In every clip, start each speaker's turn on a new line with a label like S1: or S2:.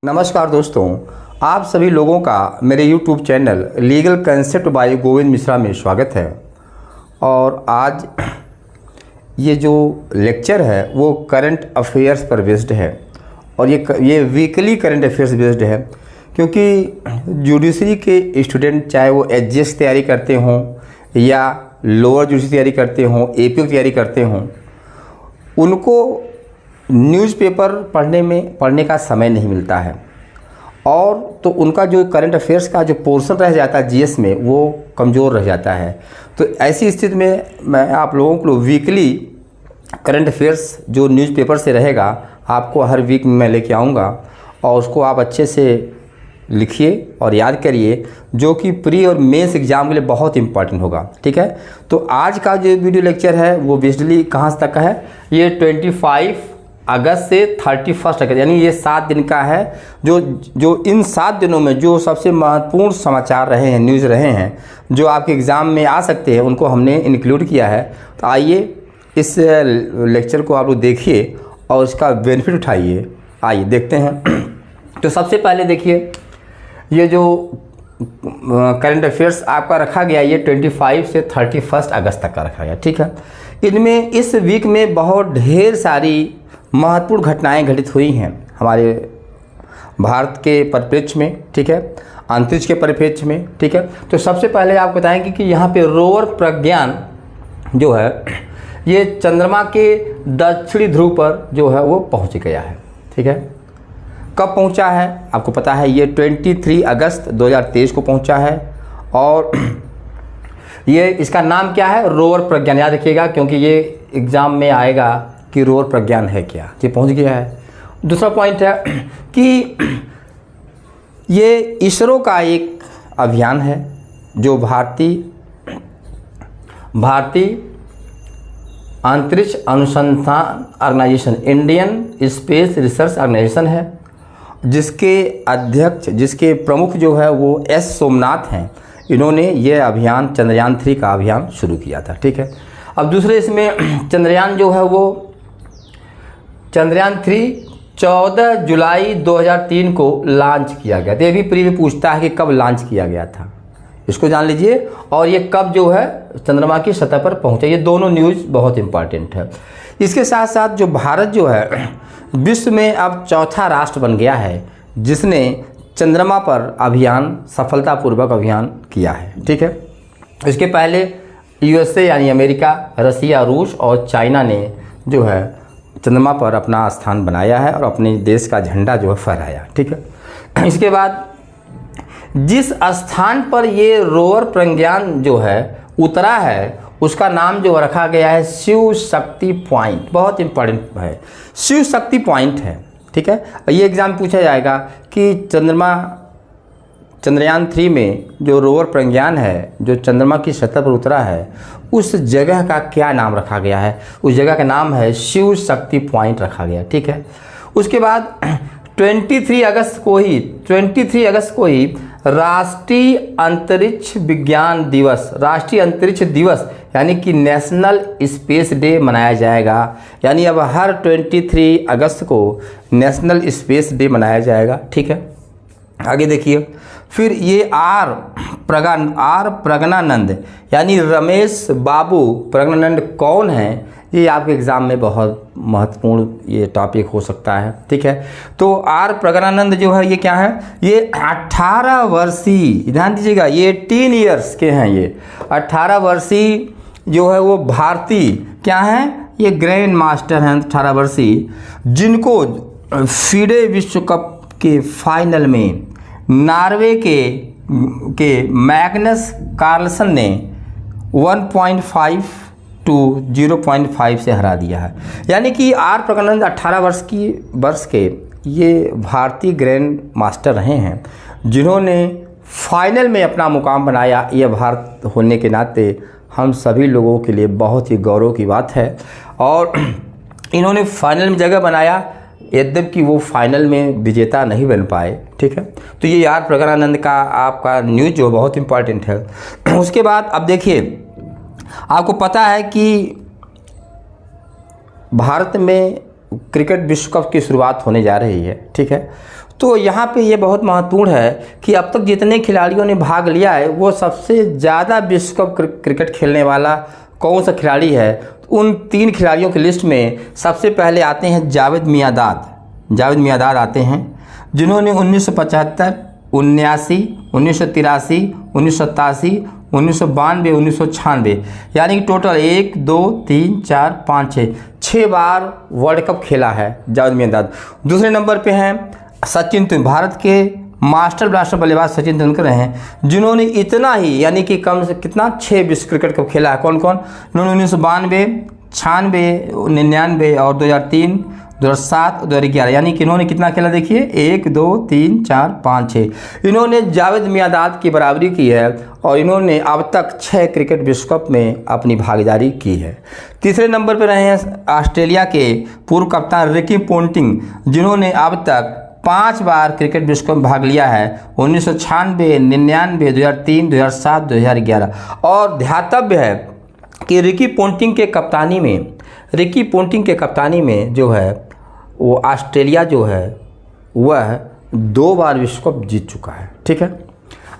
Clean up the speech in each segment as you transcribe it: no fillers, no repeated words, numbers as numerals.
S1: नमस्कार दोस्तों, आप सभी लोगों का मेरे YouTube channel legal concept by Govind Mishra में स्वागत है। और आज ये जो लेक्चर है वो करंट अफेयर्स पर बेस्ड है और ये वीकली करंट अफेयर्स बेस्ड है, क्योंकि जुडिशरी के स्टूडेंट चाहे वो एचजीएस तैयारी करते हों या लोअर जुडिशरी तैयारी करते हों, एपीओ की तैयारी करते हों, उनको न्यूज़पेपर पढ़ने का समय नहीं मिलता है और तो उनका जो करंट अफेयर्स का जो पोर्शन रह जाता है जीएस में वो कमज़ोर रह जाता है। तो ऐसी स्थिति में मैं आप लोगों को वीकली करंट अफेयर्स जो न्यूज़पेपर से रहेगा आपको हर वीक में मैं लेके आऊँगा और उसको आप अच्छे से लिखिए और याद करिए, जो कि प्री और मेंस एग्ज़ाम के लिए बहुत इंपॉर्टेंट होगा। ठीक है, तो आज का जो वीडियो लेक्चर है वो बेसिकली कहाँ तक का है, ये 25 अगस्त से 31 अगस्त यानी ये 7 दिन का है। जो इन 7 दिनों में जो सबसे महत्वपूर्ण समाचार रहे हैं, न्यूज़ रहे हैं, जो आपके एग्ज़ाम में आ सकते हैं, उनको हमने इंक्लूड किया है। तो आइए इस लेक्चर को आप लोग देखिए और इसका बेनिफिट उठाइए। आइए देखते हैं। तो सबसे पहले देखिए, ये जो करंट अफेयर्स आपका रखा गया ये 25 से 31 अगस्त तक का रखा गया। ठीक है, इनमें इस वीक में बहुत ढेर सारी महत्वपूर्ण घटनाएं घटित हुई हैं हमारे भारत के परिप्रेक्ष्य में। ठीक है, अंतरिक्ष के परिप्रेक्ष्य में। ठीक है, तो सबसे पहले आप बताएंगे कि यहाँ पे रोवर प्रज्ञान जो है ये चंद्रमा के दक्षिणी ध्रुव पर जो है वो पहुँच गया है। ठीक है, कब पहुँचा है आपको पता है, ये 23 अगस्त 2023 को पहुँचा है। और ये इसका नाम क्या है, रोवर प्रज्ञान। याद रखिएगा क्योंकि ये एग्ज़ाम में आएगा कि रोवर प्रज्ञान है क्या, ये पहुंच गया है। दूसरा पॉइंट है कि ये इसरो का एक अभियान है जो भारतीय अंतरिक्ष अनुसंधान organisation, Indian Space Research Organisation है, जिसके अध्यक्ष, जिसके प्रमुख जो है वो एस सोमनाथ हैं। इन्होंने ये अभियान चंद्रयान 3 का अभियान शुरू किया था। ठीक है, अब दूसरे इसमें चंद्रयान जो है वो चंद्रयान 3 14 जुलाई 2003 को लॉन्च किया गया। तो ये भी प्रीव्यू पूछता है कि कब लॉन्च किया गया था, इसको जान लीजिए। और ये कब जो है चंद्रमा की सतह पर पहुंचा, ये दोनों न्यूज़ बहुत इंपॉर्टेंट है। इसके साथ साथ जो भारत जो है विश्व में अब चौथा राष्ट्र बन गया है जिसने चंद्रमा पर अभियान सफलतापूर्वक अभियान किया है। ठीक है, इसके पहले यूएसए यानी अमेरिका, रसिया, रूस और चाइना ने जो है चंद्रमा पर अपना स्थान बनाया है और अपने देश का झंडा जो है फहराया। ठीक है, इसके बाद जिस स्थान पर ये रोवर प्रज्ञान जो है उतरा है उसका नाम जो रखा गया है शिव शक्ति पॉइंट। बहुत इंपॉर्टेंट है, शिव शक्ति पॉइंट है। ठीक है, ये एग्जाम पूछा जाएगा कि चंद्रयान 3 में जो रोवर प्रज्ञान है जो चंद्रमा की सतह पर उतरा है उस जगह का क्या नाम रखा गया है, उस जगह का नाम है शिव शक्ति पॉइंट रखा गया। ठीक है, उसके बाद 23 अगस्त को ही राष्ट्रीय अंतरिक्ष विज्ञान दिवस, राष्ट्रीय अंतरिक्ष दिवस यानी कि नेशनल स्पेस डे मनाया जाएगा। यानी अब हर 23 अगस्त को नेशनल स्पेस डे मनाया जाएगा। ठीक है, आगे देखिए, फिर ये आर प्रज्ञानंद यानी रमेश बाबू प्रज्ञानंद कौन है, ये आपके एग्ज़ाम में बहुत महत्वपूर्ण ये टॉपिक हो सकता है। ठीक है, तो आर प्रज्ञानंद जो है ये क्या है, ये 18 वर्षीय, ध्यान दीजिएगा, ये 18 ईयर्स के हैं। ये 18 वर्षीय जो है वो भारतीय क्या हैं, ये ग्रैंड मास्टर हैं 18 वर्षीय, जिनको फीडे विश्व कप के फाइनल में नॉर्वे के मैग्नस कार्लसन ने 1.5 टू 0.5 से हरा दिया है। यानी कि आर प्रज्ञानंद 18 वर्ष के ये भारतीय ग्रैंड मास्टर रहे हैं जिन्होंने फाइनल में अपना मुकाम बनाया। ये भारत होने के नाते हम सभी लोगों के लिए बहुत ही गौरव की बात है और इन्होंने फाइनल में जगह बनाया, यद्यपि वो फाइनल में विजेता नहीं बन पाए। ठीक है, तो ये आर प्रज्ञानंद का आपका न्यूज़ जो बहुत इंपॉर्टेंट है। उसके बाद अब देखिए, आपको पता है कि भारत में क्रिकेट विश्व कप की शुरुआत होने जा रही है। ठीक है, तो यहाँ पे ये बहुत महत्वपूर्ण है कि अब तक जितने खिलाड़ियों ने भाग लिया है वो सबसे ज़्यादा विश्व कप क्रिकेट खेलने वाला कौन सा खिलाड़ी है। उन 3 खिलाड़ियों की लिस्ट में सबसे पहले आते हैं जावेद मियांदाद आते हैं, जिन्होंने 1975, 1979, 1983, 1987, 1992, 1996 यानी कि टोटल 1, 2, 3, 4, 5, 6 बार वर्ल्ड कप खेला है जावेद मियांदाद। दूसरे नंबर पे हैं सचिन तेंदुलकर, भारत के मास्टर ब्लास्टर बल्लेबाज सचिन तेंदुलकर हैं, जिन्होंने इतना ही यानी कि कम से कितना 6 विश्व क्रिकेट कप खेला है। कौन कौन? उन्होंने 1992, 96, 99 और 2003, 2007, 2011 यानी कि इन्होंने कितना खेला देखिए 1, 2, 3, 4, 5, 6। इन्होंने जावेद मियांदाद की बराबरी की है और इन्होंने अब तक 6 क्रिकेट विश्व कप में अपनी भागीदारी की है। तीसरे नंबर पर रहे हैं ऑस्ट्रेलिया के पूर्व कप्तान रिकी पोंटिंग, जिन्होंने अब तक 5 बार क्रिकेट विश्व कप में भाग लिया है, 1996, 99, 2003, 2007, 2011। और ध्यातव्य है कि रिकी पोंटिंग के कप्तानी में जो है वो ऑस्ट्रेलिया जो है वह 2 बार विश्व कप जीत चुका है। ठीक है,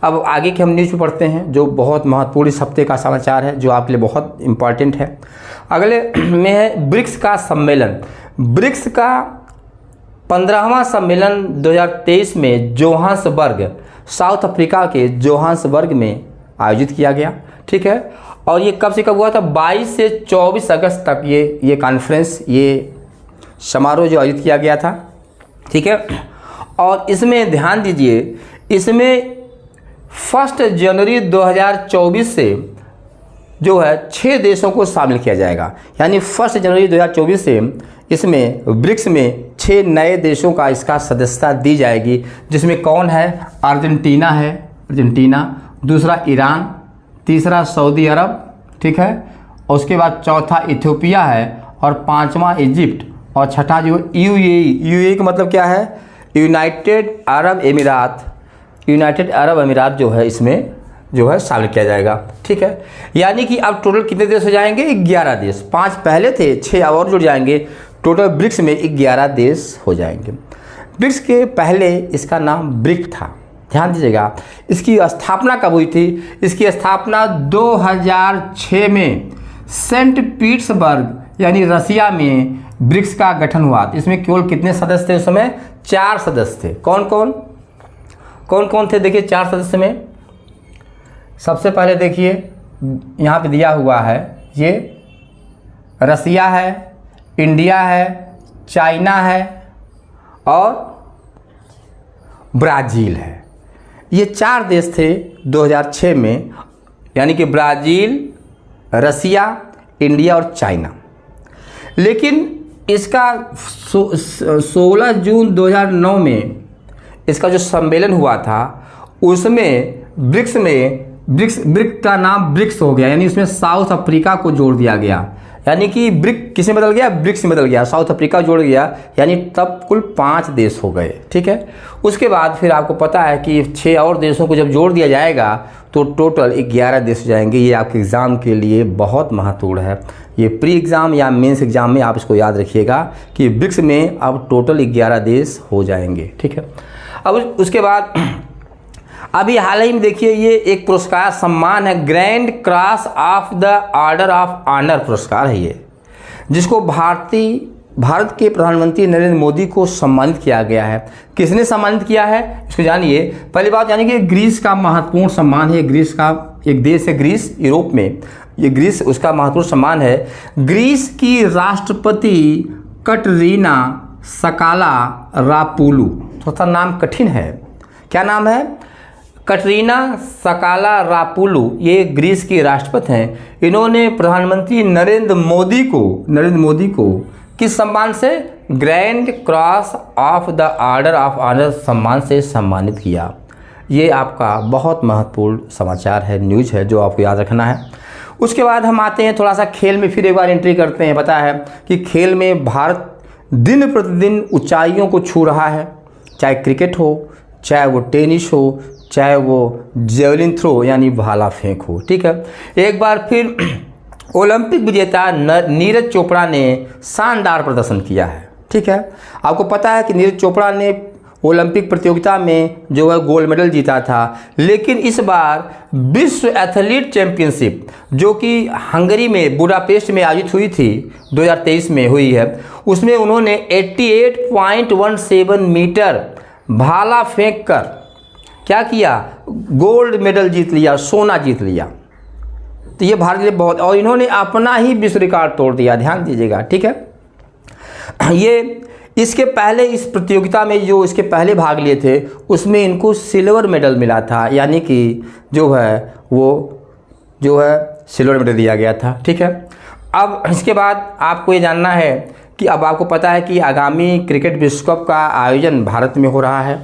S1: अब आगे के हम न्यूज़ में पढ़ते हैं जो बहुत महत्वपूर्ण इस हफ्ते का समाचार है, जो आपके लिए बहुत इम्पॉर्टेंट है। अगले में है ब्रिक्स का सम्मेलन। ब्रिक्स का 15वां सम्मेलन 2023 में जोहान्सबर्ग, साउथ अफ्रीका के जोहान्सबर्ग में आयोजित किया गया। ठीक है, और ये कब से कब हुआ था? 22 से 24 अगस्त तक ये कॉन्फ्रेंस, ये समारोह जो आयोजित किया गया था। ठीक है, और इसमें ध्यान दीजिए, इसमें 1 जनवरी 2024 से जो है 6 देशों को शामिल किया जाएगा, यानी 1 जनवरी 2024 से इसमें ब्रिक्स में 6 नए देशों का इसका सदस्यता दी जाएगी, जिसमें कौन है? अर्जेंटीना, दूसरा ईरान, तीसरा सऊदी अरब, ठीक है, और उसके बाद चौथा इथियोपिया है, और 5वां इजिप्ट, और छठा जो यूएई का मतलब क्या है? यूनाइटेड अरब अमीरात जो है इसमें जो है शामिल किया जाएगा। ठीक है, यानी कि अब टोटल कितने देश हो जाएंगे? 11 देश। 5 पहले थे, 6 और जुड़ जाएंगे, टोटल ब्रिक्स में 11 देश हो जाएंगे। ब्रिक्स के पहले इसका नाम ब्रिक था, ध्यान दीजिएगा। इसकी स्थापना कब हुई थी? इसकी स्थापना 2006 में सेंट पीटर्सबर्ग यानी रसिया में ब्रिक्स का गठन हुआ। इसमें केवल कितने सदस्य थे उस समय? 4 सदस्य थे। कौन कौन थे? देखिए 4 सदस्य में सबसे पहले देखिए यहाँ पे दिया हुआ है, ये रसिया है, इंडिया है, चाइना है और ब्राज़ील है। ये 4 देश थे 2006 में, यानी कि ब्राज़ील, रसिया, इंडिया और चाइना। लेकिन इसका 16 जून 2009 में इसका जो सम्मेलन हुआ था उसमें ब्रिक्स का नाम ब्रिक्स हो गया, यानी इसमें साउथ अफ्रीका को जोड़ दिया गया, यानी कि ब्रिक किस में बदल गया? ब्रिक्स में बदल गया, साउथ अफ्रीका जोड़ गया, यानी तब कुल 5 देश हो गए। ठीक है, उसके बाद फिर आपको पता है कि 6 और देशों को जब जोड़ दिया जाएगा तो टोटल 11 देश हो जाएंगे। ये आपके एग्ज़ाम के लिए बहुत महत्वपूर्ण है, ये प्री एग्ज़ाम या मेंस एग्ज़ाम में आप इसको याद रखिएगा कि ब्रिक्स में अब टोटल 11 देश हो जाएंगे। ठीक है, अब उसके बाद अभी हाल ही में देखिए ये एक पुरस्कार सम्मान है, Grand Cross of the Order of Honour पुरस्कार है ये, जिसको भारत के प्रधानमंत्री नरेंद्र मोदी को सम्मानित किया गया है। किसने सम्मानित किया है इसको जानिए। पहली बात यानी कि ग्रीस का महत्वपूर्ण सम्मान है, ग्रीस का एक देश है ग्रीस, यूरोप में, ये ग्रीस उसका महत्वपूर्ण सम्मान है। ग्रीस की राष्ट्रपति कटरीना सकारारोपोulou, थोड़ा नाम कठिन है, क्या नाम है? कटरीना सकारारोपोulou, ये ग्रीस की राष्ट्रपति हैं। इन्होंने प्रधानमंत्री नरेंद्र मोदी को किस सम्मान से? Grand Cross of the Order of Honour सम्मान से सम्मानित किया। ये आपका बहुत महत्वपूर्ण समाचार है, न्यूज़ है, जो आपको याद रखना है। उसके बाद हम आते हैं थोड़ा सा खेल में, फिर एक बार एंट्री करते हैं। पता है कि खेल में भारत दिन प्रतिदिन ऊंचाइयों को छू रहा है, चाहे क्रिकेट हो, चाहे वो टेनिस हो, चाहे वो जेवलिन थ्रो यानी भाला फेंक हो। ठीक है, एक बार फिर ओलंपिक विजेता नीरज चोपड़ा ने शानदार प्रदर्शन किया है। ठीक है, आपको पता है कि नीरज चोपड़ा ने ओलंपिक प्रतियोगिता में जो है गोल्ड मेडल जीता था। लेकिन इस बार विश्व एथलीट चैंपियनशिप जो कि हंगरी में बुडापेस्ट में आयोजित हुई थी 2023 में हुई है, उसमें उन्होंने 88.17 मीटर भाला फेंक कर क्या किया, गोल्ड मेडल जीत लिया, सोना जीत लिया। तो ये भारत के लिए बहुत, और इन्होंने अपना ही विश्व रिकॉर्ड तोड़ दिया, ध्यान दीजिएगा, ठीक है। ये इसके पहले इस प्रतियोगिता में जो इसके पहले भाग लिए थे उसमें इनको सिल्वर मेडल मिला था, यानी कि जो है वो जो है सिल्वर मेडल दिया गया था, ठीक है। अब इसके बाद आपको ये जानना है कि अब आपको पता है कि आगामी क्रिकेट विश्व कप का आयोजन भारत में हो रहा है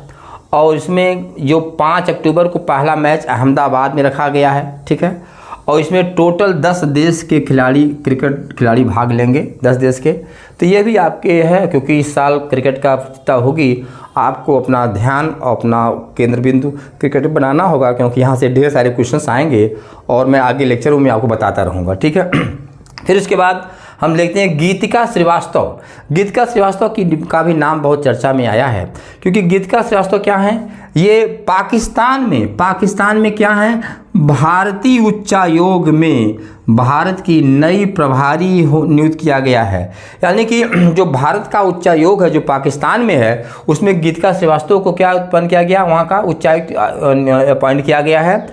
S1: और इसमें जो 5 अक्टूबर को पहला मैच अहमदाबाद में रखा गया है, ठीक है। और इसमें टोटल 10 देश के क्रिकेट खिलाड़ी भाग लेंगे, 10 देश के। तो ये भी आपके है, क्योंकि इस साल क्रिकेट का प्रतियोगिता होगी, आपको अपना ध्यान और अपना केंद्र बिंदु क्रिकेट बनाना होगा, क्योंकि यहाँ से ढेर सारे क्वेश्चंस आएंगे और मैं आगे लेक्चरों में आपको बताता रहूँगा, ठीक है। फिर उसके बाद हम देखते हैं गीतिका श्रीवास्तव। गीतिका श्रीवास्तव का भी नाम बहुत चर्चा में आया है, क्योंकि गीतिका श्रीवास्तव क्या हैं, ये पाकिस्तान में क्या हैं, भारतीय उच्चायोग में भारत की नई प्रभारी नियुक्त किया गया है। यानी कि जो भारत का उच्चायोग है जो पाकिस्तान में है, उसमें गीतिका श्रीवास्तव को क्या उत्पन्न किया गया, वहाँ का उच्चायुक्त अपॉइंट किया गया है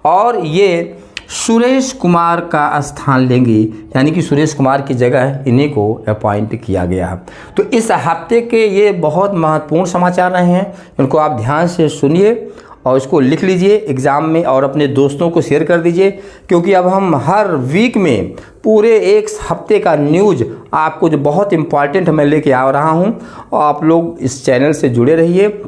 S1: और ये सुरेश कुमार का स्थान लेंगी, यानी कि सुरेश कुमार की जगह इन्हीं को अपॉइंट किया गया है। तो इस हफ्ते के ये बहुत महत्वपूर्ण समाचार रहे हैं, इनको आप ध्यान से सुनिए और इसको लिख लीजिए एग्ज़ाम में और अपने दोस्तों को शेयर कर दीजिए, क्योंकि अब हम हर वीक में पूरे एक हफ्ते का न्यूज़ आपको जो बहुत इम्पॉर्टेंट मैं लेके आ रहा हूँ, और आप लोग इस चैनल से जुड़े रहिए।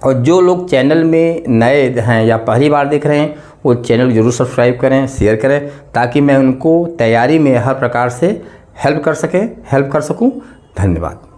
S1: और जो लोग चैनल में नए हैं या पहली बार देख रहे हैं वो चैनल ज़रूर सब्सक्राइब करें, शेयर करें, ताकि मैं उनको तैयारी में हर प्रकार से हेल्प कर सकूं। धन्यवाद।